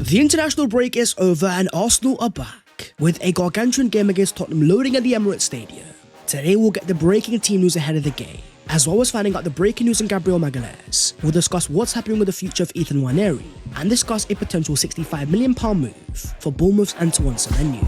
The international break is over and Arsenal are back, with a gargantuan game against Tottenham loading at the Emirates Stadium. Today we'll get the breaking team news ahead of the game, as well as finding out the breaking news on Gabriel Magalhaes. We'll discuss what's happening with the future of Ethan Nwaneri, and discuss a potential £65 million move for Bournemouth's Antoine Semenyo.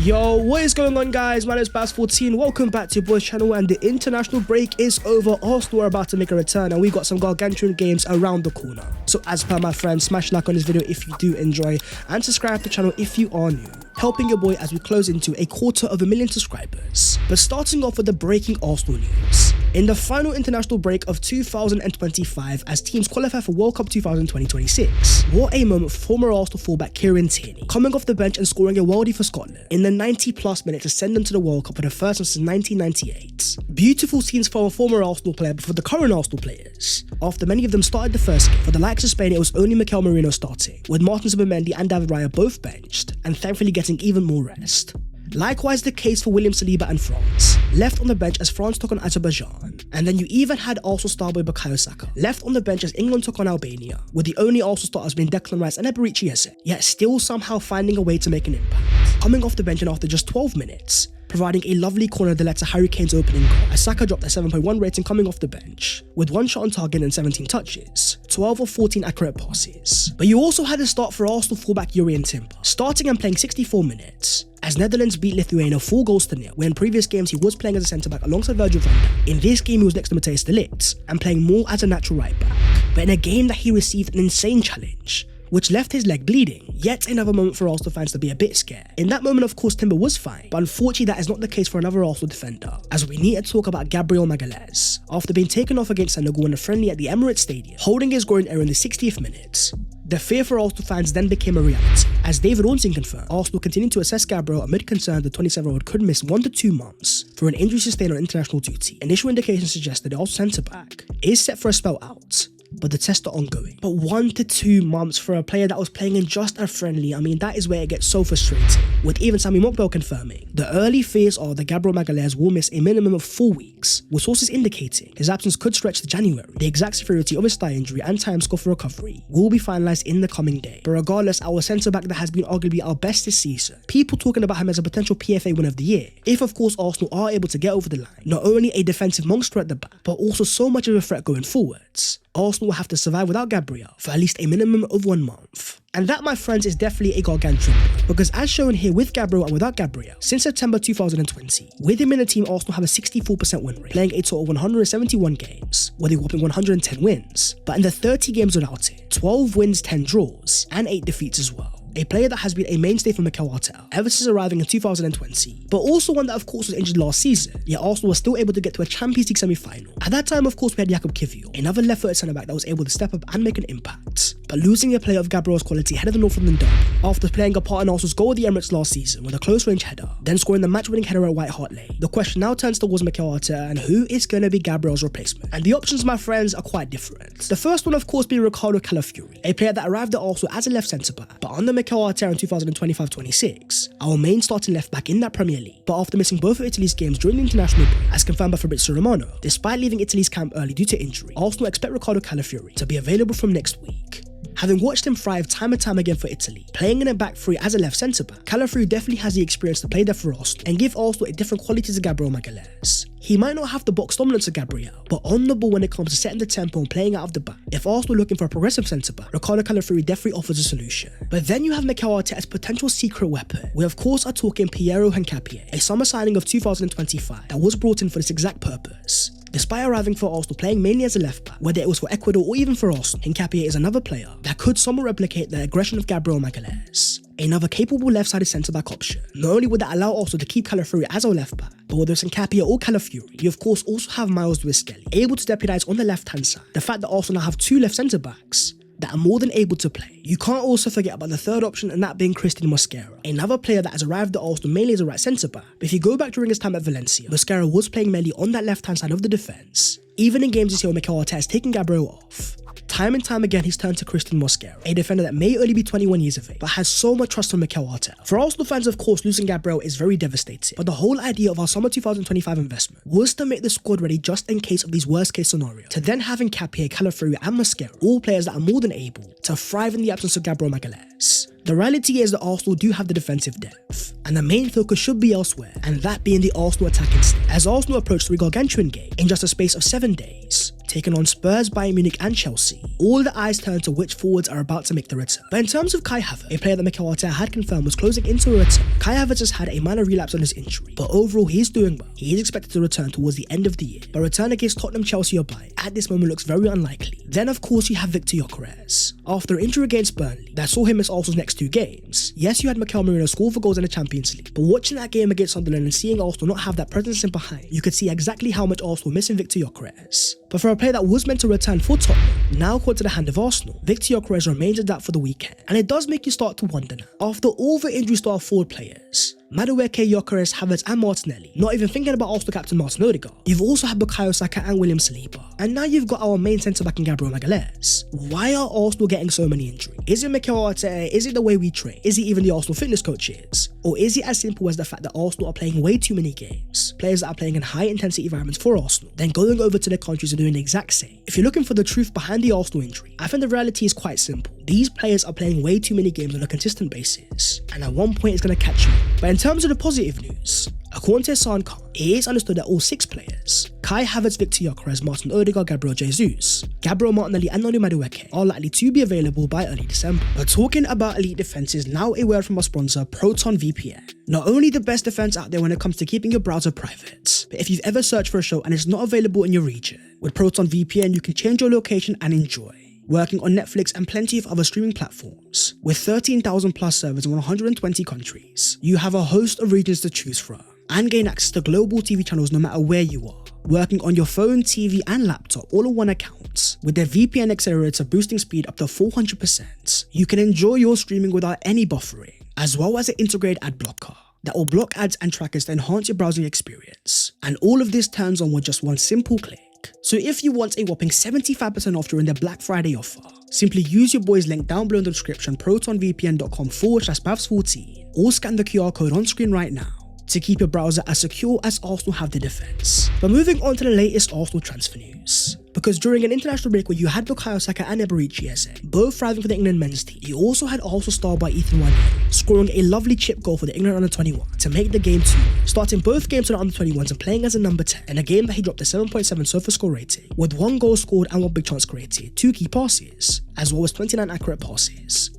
Yo, what is going on, guys? My name is Baz14. Welcome back to your boys channel, and the international break is over. Arsenal are about to make a return, and we got some gargantuan games around the corner. So as per my friends, smash like on this video if you do enjoy, and subscribe to the channel if you are new, helping your boy as we close into 250,000 subscribers. But starting off with the breaking Arsenal news. In the final international break of 2025, as teams qualify for World Cup 2026, what a moment for former Arsenal fullback Kieran Tierney, coming off the bench and scoring a worldie for Scotland in the 90+ minutes to send them to the World Cup for the first time since 1998. Beautiful scenes for a former Arsenal player, but for the current Arsenal players, after many of them started the first game, for the likes of Spain it was only Mikel Merino starting, with Martin Zubimendi and David Raya both benched, and thankfully getting even more rest. Likewise the case for William Saliba and France, left on the bench as France took on Azerbaijan, and then you even had Arsenal star boy Bukayo Saka, left on the bench as England took on Albania, with the only Arsenal starters being Declan Rice and Eberechi Eze, yet still somehow finding a way to make an impact, coming off the bench and after just 12 minutes, providing a lovely corner that led to Harry Kane's opening goal, as Saka dropped a 7.1 rating coming off the bench, with 1 shot on target and 17 touches, 12 of 14 accurate passes. But you also had a start for Arsenal fullback Jurrien Timber, starting and playing 64 minutes, as Netherlands beat Lithuania 4-0, where in previous games he was playing as a centre-back alongside Virgil van Dijk. In this game he was next to Matthijs de Ligt, and playing more as a natural right-back. But in a game that he received an insane challenge, which left his leg bleeding, yet another moment for Arsenal fans to be a bit scared. In that moment, of course, Timber was fine, but unfortunately that is not the case for another Arsenal defender, as we need to talk about Gabriel Magalhaes. After being taken off against Senegal in a friendly at the Emirates Stadium, holding his groin area in the 60th minute, the fear for Arsenal fans then became a reality. As David Ornstein confirmed, Arsenal continued to assess Gabriel amid concern the 27-year-old could miss 1 to 2 months for an injury sustained on international duty. Initial indications suggest that the Arsenal centre-back is set for a spell out, but the tests are ongoing. But 1 to 2 months for a player that was playing in just a friendly, I mean, that is where it gets so frustrating, with even Sami Mokbel confirming the early fears are that Gabriel Magalhaes will miss a minimum of 4 weeks, with sources indicating his absence could stretch to January. The exact severity of his thigh injury and timescale for recovery will be finalised in the coming day. But regardless, our centre-back that has been arguably our best this season, people talking about him as a potential PFA winner of the year, if of course Arsenal are able to get over the line, not only a defensive monster at the back, but also so much of a threat going forwards. Arsenal will have to survive without Gabriel for at least a minimum of 1 month. And that, my friends, is definitely a gargantuan blow, because as shown here with Gabriel and without Gabriel, since September 2020, with him in the team, Arsenal have a 64% win rate, playing a total of 171 games, with a whopping 110 wins. But in the 30 games without it, 12 wins, 10 draws, and 8 defeats as well. A player that has been a mainstay for Mikel Arteta ever since arriving in 2020, but also one that of course was injured last season, yet Arsenal was still able to get to a Champions League semi-final. At that time, of course, we had Jakub Kiwior, another left-footed centre-back that was able to step up and make an impact. But losing a player of Gabriel's quality ahead of the North London derby, after playing a part in Arsenal's goal at the Emirates last season with a close-range header, then scoring the match-winning header at White Hart Lane, the question now turns towards Mikel Arteta and who is going to be Gabriel's replacement. And the options, my friends, are quite different. The first one, of course, being Ricardo Calafiori, a player that arrived at Arsenal as a left centre-back, but under Mikel Arteta in 2025-26, our main starting left back in that Premier League. But after missing both of Italy's games during the international break, as confirmed by Fabrizio Romano, despite leaving Italy's camp early due to injury, Arsenal expect Ricardo Calafiori to be available from next week. Having watched him thrive time and time again for Italy, playing in a back three as a left centre-back, Calafiori definitely has the experience to play there for Arsenal and give Arsenal a different quality to Gabriel Magalhaes. He might not have the box dominance of Gabriel, but on the ball when it comes to setting the tempo and playing out of the back, if Arsenal are looking for a progressive centre-back, Ricardo Calafiori definitely offers a solution. But then you have Mikel Arteta as potential secret weapon. We of course are talking Piero Hincapié, a summer signing of 2025 that was brought in for this exact purpose. Despite arriving for Arsenal playing mainly as a left back, whether it was for Ecuador or even for Arsenal, Hincapié is another player that could somewhat replicate the aggression of Gabriel Magalhaes. Another capable left-sided centre-back option. Not only would that allow Arsenal to keep Calafiori as our left back, but whether it's Hincapié or Calafiori, you of course also have Miles Lewis-Skelly, able to deputise on the left-hand side. The fact that Arsenal now have 2 left centre-backs that are more than able to play. You can't also forget about the third option, and that being Christian Mosquera, another player that has arrived at Arsenal mainly as a right centre-back. But if you go back during his time at Valencia, Mosquera was playing mainly on that left-hand side of the defence, even in games this year where Mikel Arteta has taken Gabriel off. time and time again he's turned to Christian Mosquera, a defender that may only be 21 years of age, but has so much trust from Mikel Arteta. For Arsenal fans, of course, losing Gabriel is very devastating, but the whole idea of our summer 2025 investment was to make the squad ready just in case of these worst case scenarios, to then having Capie, Calafiori and Mosquera, all players that are more than able to thrive in the absence of Gabriel Magalhaes. The reality is that Arsenal do have the defensive depth, and the main focus should be elsewhere, and that being the Arsenal attacking state. As Arsenal approach the gargantuan game in just a space of 7 days, taking on Spurs, Bayern Munich and Chelsea, all the eyes turn to which forwards are about to make the return. But in terms of Kai Havertz, a player that Mikel Arteta had confirmed was closing into a return, Kai Havertz has had a minor relapse on his injury, but overall he is doing well. He is expected to return towards the end of the year, but return against Tottenham, Chelsea or Bayern at this moment looks very unlikely. Then of course you have Victor Gyokeres. After an injury against Burnley that saw him miss Arsenal's next 2 games, yes, you had Mikel Merino score for goals in the Champions League, but watching that game against Sunderland and seeing Arsenal not have that presence in behind, you could see exactly how much Arsenal were missing Victor Gyokeres. But for a player that was meant to return for Tottenham, now caught to the hand of Arsenal, Victor Gyokeres remains a doubt for the weekend, and it does make you start to wonder now. After all the injury-starved forward players, Madueke, Gyokeres, Havertz and Martinelli, not even thinking about Arsenal captain Martin Odegaard, you've also had Bukayo Saka and William Saliba, and now you've got our main centre-back in Gabriel Magalhaes. Why are Arsenal getting so many injuries? Is it Mikel Arteta? Is it the way we train? Is it even the Arsenal fitness coaches? Or is it as simple as the fact that Arsenal are playing way too many games, players that are playing in high-intensity environments for Arsenal, then going over to their countries and doing the exact same? If you're looking for the truth behind the Arsenal injury, I think the reality is quite simple. These players are playing way too many games on a consistent basis, and at one point it's going to catch you. But in terms of the positive news, according to San Khan, it is understood that all 6 players, Kai Havertz, Victor Gyokeres, Martin Odegaard, Gabriel Jesus, Gabriel Martinelli and Noni Madueke are likely to be available by early December. But talking about elite defenses, now a word from our sponsor, Proton VPN. Not only the best defense out there when it comes to keeping your browser private, but if you've ever searched for a show and it's not available in your region, with Proton VPN you can change your location and enjoy. Working on Netflix and plenty of other streaming platforms, with 13,000 plus servers in 120 countries, you have a host of regions to choose from, and gain access to global TV channels no matter where you are. Working on your phone, TV and laptop all on one account, with their VPN accelerator boosting speed up to 400%, you can enjoy your streaming without any buffering, as well as an integrated ad blocker that will block ads and trackers to enhance your browsing experience. And all of this turns on with just one simple click. So if you want a whopping 75% off during the Black Friday offer, simply use your boys link down below in the description, protonvpn.com/PAVS14, or scan the QR code on screen right now to keep your browser as secure as Arsenal have the defense. But moving on to the latest Arsenal transfer news. Because during an international break where you had Bukayo Saka and Eberici Eze, both thriving for the England men's team, you also had Arsenal star by Ethan Nwaneri scoring a lovely chip goal for the England under-21 to make the game 2, starting both games on the under-21s and playing as a number 10 in a game that he dropped a 7.7 SOFA score rating, with 1 goal scored and 1 big chance created, 2 key passes, as well as 29 accurate passes.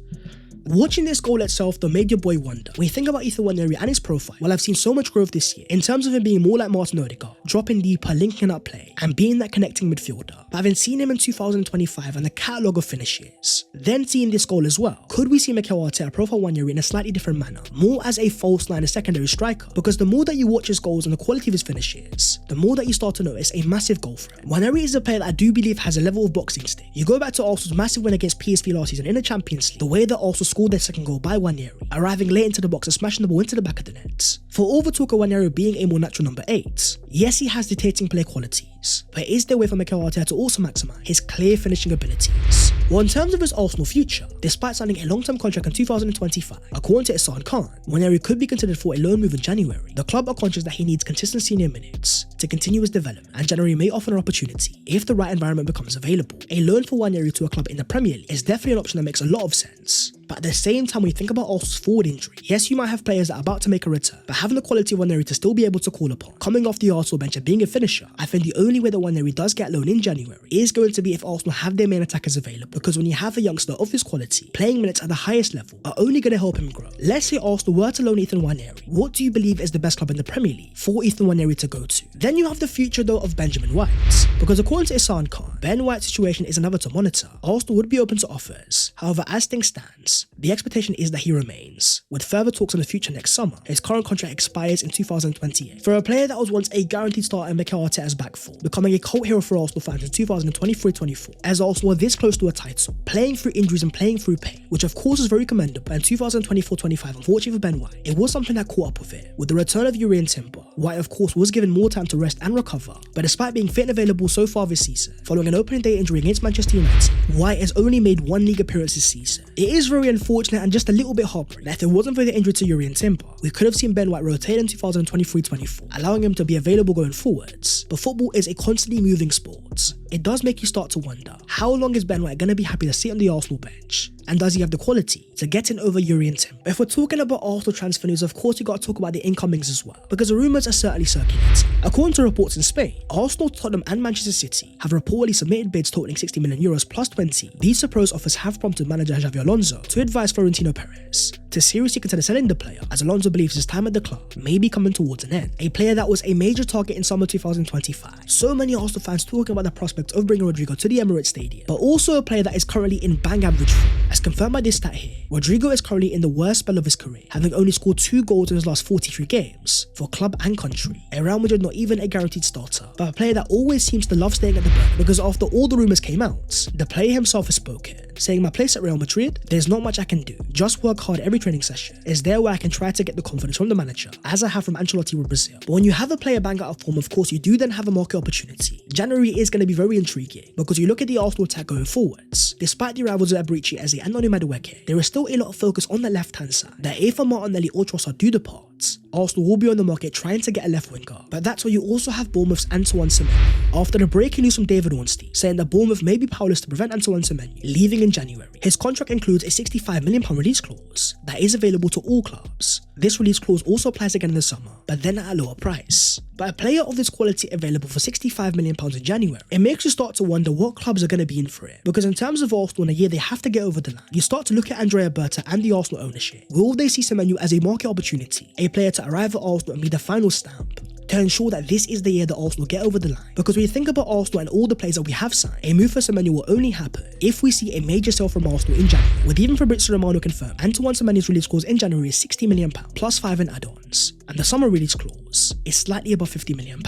Watching this goal itself though made your boy wonder. When you think about Ethan Nwaneri and his profile, well, I've seen so much growth this year in terms of him being more like Martin Odegaard, dropping deeper, linking up play, and being that connecting midfielder. But having seen him in 2025 and the catalogue of finishes, then seeing this goal as well, could we see Mikel Arteta profile Nwaneri in a slightly different manner, more as a false line, a secondary striker? Because the more that you watch his goals and the quality of his finishes, the more that you start to notice a massive goal threat. Nwaneri is a player that I do believe has a level of boxing instinct. You go back to Arsenal's massive win against PSV last season in the Champions League, the way that Arsenal scored their second goal by Nwaneri, arriving late into the box and smashing the ball into the back of the net. For all the talk of Nwaneri being a more natural number 8, yes, he has dictating play qualities, but is there a way for Mikel Arteta to also maximise his clear finishing abilities? Well, in terms of his Arsenal future, despite signing a long-term contract in 2025, according to Hassan Khan, Nwaneri could be considered for a loan move in January. The club are conscious that he needs consistent senior minutes to continue his development, and January may offer an opportunity if the right environment becomes available. A loan for Nwaneri to a club in the Premier League is definitely an option that makes a lot of sense. But at the same time, when you think about Arsenal's forward injury, yes, you might have players that are about to make a return, but having the quality of Nwaneri to still be able to call upon, coming off the Arsenal bench and being a finisher, I think the only way that Nwaneri does get loan in January is going to be if Arsenal have their main attackers available, because when you have a youngster of this quality, playing minutes at the highest level are only going to help him grow. Let's say Arsenal were to loan Ethan Nwaneri, what do you believe is the best club in the Premier League for Ethan Nwaneri to go to? Then you have the future though of Benjamin White, because according to Hassan Khan, Ben White's situation is another to monitor. Arsenal would be open to offers, however as things stands, the expectation is that he remains, with further talks on the future next summer. His current contract expires in 2028. For a player that was once a guaranteed starter in Mikel Arteta's back four, becoming a cult hero for Arsenal fans in 2023-24, as Arsenal were this close to a title title, playing through injuries and playing through pain, which of course is very commendable. And 2024-25, unfortunately for Ben White, it was something that caught up with it. With the return of Urian Timber, White of course was given more time to rest and recover, but despite being fit and available so far this season, following an opening day injury against Manchester United, White has only made one league appearance this season. It is very unfortunate and just a little bit heartbreaking that if it wasn't for the injury to Urian Timber, we could have seen Ben White rotate in 2023-24, allowing him to be available going forwards. But football is a constantly moving sport. It does make you start to wonder, how long is Ben White going to be happy to sit on the Arsenal bench? And does he have the quality to get in over Urian Timber? If we're talking about Arsenal transfer news, of course you got to talk about the incomings as well, because the rumours are certainly circulating. According to reports in Spain, Arsenal, Tottenham and Manchester City have reportedly submitted bids totaling €60 million plus 20. These supposed offers have prompted manager Xabi Alonso to advise Florentino Perez to seriously consider selling the player, as Alonso believes his time at the club may be coming towards an end. A player that was a major target in summer 2025. So many Arsenal fans talking about the prospect of bringing Rodrigo to the Emirates Stadium, but also a player that is currently in bang average form. As confirmed by this stat here, Rodrigo is currently in the worst spell of his career, having only scored 2 goals in his last 43 games for club and country. A Real Madrid not even a guaranteed starter, but a player that always seems to love staying at the back, because after all the rumours came out, the player himself has spoken, saying my place at Real Madrid, there's not much I can do, just work hard every training session. Is there where I can try to get the confidence from the manager, as I have from Ancelotti with Brazil. But when you have a player bang out of form, of course you do then have a market opportunity. January is going to be very intriguing, because you look at the Arsenal attack going forwards. Despite the arrivals of Eberechi, Eze and Noni Madueke, there is still a lot of focus on the left hand side, that if Martinelli or Trossard do depart, Arsenal will be on the market trying to get a left winger. But that's where you also have Bournemouth's Antoine Semenyo. After the breaking news from David Ornstein saying that Bournemouth may be powerless to prevent Antoine Semenyo leaving in January, his contract includes a £65 million release clause that is available to all clubs. This release clause also applies again in the summer, but then at a lower price. But a player of this quality available for £65 million in January, it makes you start to wonder what clubs are going to be in for it. Because in terms of Arsenal, in a year they have to get over the line, you start to look at Andrea Berta and the Arsenal ownership. Will they see Semenyo as a market opportunity, a player to arrive at Arsenal and be the final stamp, to ensure that this is the year that Arsenal get over the line? Because when you think about Arsenal and all the players that we have signed, a move for Semenyo will only happen if we see a major sale from Arsenal in January, with even Fabrizio Romano confirmed Antoine Semenyo's release clause in January is £60 million plus 5 in add-ons, and the summer release clause is slightly above £50 million.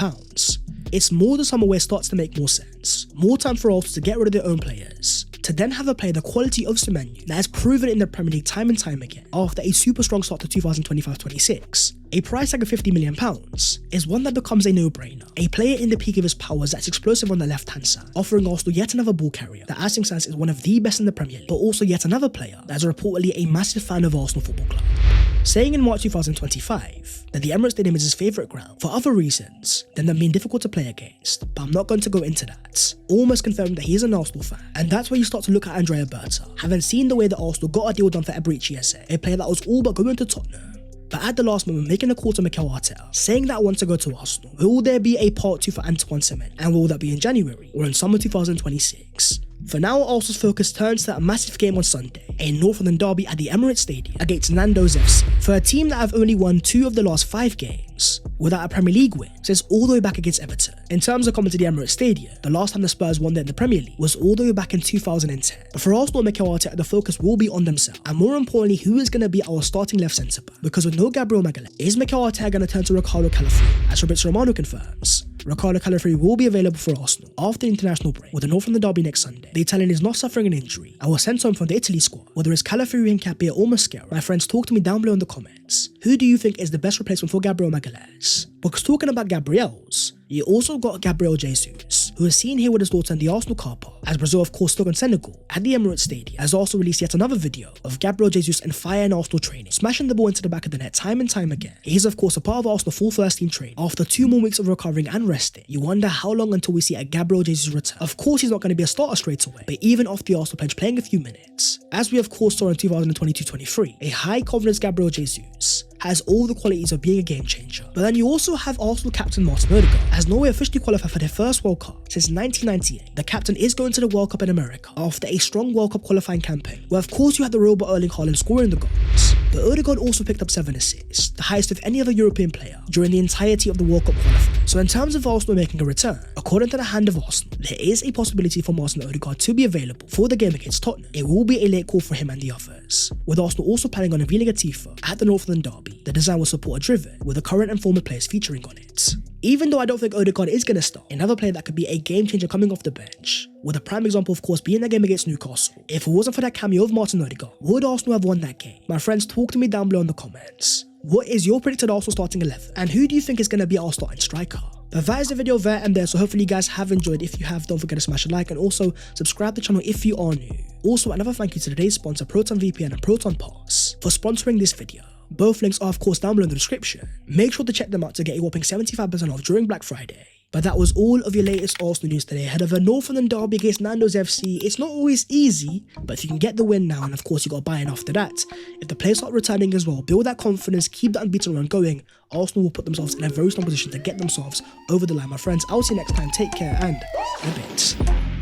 It's more the summer where it starts to make more sense. More time for Arsenal to get rid of their own players, to then have a player the quality of Semenyo that has proven in the Premier League time and time again after a super strong start to 2025-26. A price tag of £50 million is one that becomes a no-brainer. A player in the peak of his powers that's explosive on the left-hand side, offering Arsenal yet another ball carrier that as things stands is one of the best in the Premier League, but also yet another player that is reportedly a massive fan of Arsenal Football Club. Saying in March 2025 that the Emirates Stadium is his favourite ground for other reasons than them being difficult to play against, but I'm not going to go into that. Almost confirmed that he is an Arsenal fan, and that's where you start to look at Andrea Berta, having seen the way that Arsenal got a deal done for Eberechi Eze, a player that was all but going to Tottenham, but at the last moment making a call to Mikel Arteta, saying that I want to go to Arsenal. Will there be a part 2 for Antoine Semenyo, and will that be in January or in summer 2026? For now, Arsenal's focus turns to that massive game on Sunday, a North London derby at the Emirates Stadium against Nando's FC. For a team that have only won 2 of the last 5 games without a Premier League win since all the way back against Everton. In terms of coming to the Emirates Stadium, the last time the Spurs won there in the Premier League was all the way back in 2010. But for Arsenal and Mikel Arteta, the focus will be on themselves, and more importantly, who is going to be our starting left centre back. Because with no Gabriel Magalhaes, is Mikel Arteta going to turn to Ricardo Calafrio, as Fabrizio Romano confirms? Ricardo Calafrio will be available for Arsenal after the international break, with the North London derby next Sunday. The Italian is not suffering an injury and was sent home from the Italy squad. Whether it's Calafrio, Nkapia or Mosquera, my friends, talk to me down below in the comments. Who do you think is the best replacement for Gabriel Magalhaes? Because talking about Gabriels, you also got Gabriel Jesus, who is seen here with his daughter in the Arsenal car park, as Brazil of course took on Senegal at the Emirates Stadium, has also released yet another video of Gabriel Jesus in fire and Arsenal training, smashing the ball into the back of the net time and time again. He is of course a part of Arsenal full first team training. After 2 more weeks of recovering and resting, you wonder how long until we see a Gabriel Jesus return. Of course he's not going to be a starter straight away, but even off the Arsenal bench playing a few minutes, as we of course saw in 2022-23, a high confidence Gabriel Jesus has all the qualities of being a game changer. But then you also have Arsenal captain Martin Odegaard, as Norway officially qualified for their first World Cup since 1998. The captain is going to the World Cup in America after a strong World Cup qualifying campaign, where of course you had the robot Erling Haaland scoring the goals. But Odegaard also picked up 7 assists, the highest of any other European player during the entirety of the World Cup qualifying. So in terms of Arsenal making a return, according to the hand of Arsenal, there is a possibility for Martin Odegaard to be available for the game against Tottenham. It will be a late call for him and the others, with Arsenal also planning on unveiling a Tifa at the North London derby. The design will support a driven with the current and former players featuring on it. Even though I don't think Odegaard is going to start, another player that could be a game changer coming off the bench, with a prime example of course being that game against Newcastle. If it wasn't for that cameo of Martin Odegaard, would Arsenal have won that game? My friends, talk to me down below in the comments. What is your predicted Arsenal starting 11? And who do you think is going to be our starting striker? But that is the video there and there, so hopefully you guys have enjoyed. If you have, don't forget to smash a like and also subscribe to the channel if you are new. Also, another thank you to today's sponsor Proton VPN and Proton Pass for sponsoring this video. Both links are of course down below in the description. Make sure to check them out to get a whopping 75% off during Black Friday. But that was all of your latest Arsenal news today ahead of a North London derby against Nando's FC. It's not always easy, but if you can get the win now, and of course you got to buy in after that, if the players start returning as well, build that confidence, keep that unbeaten run going, Arsenal will put themselves in a very strong position to get themselves over the line. My friends, I'll see you next time. Take care and a bit.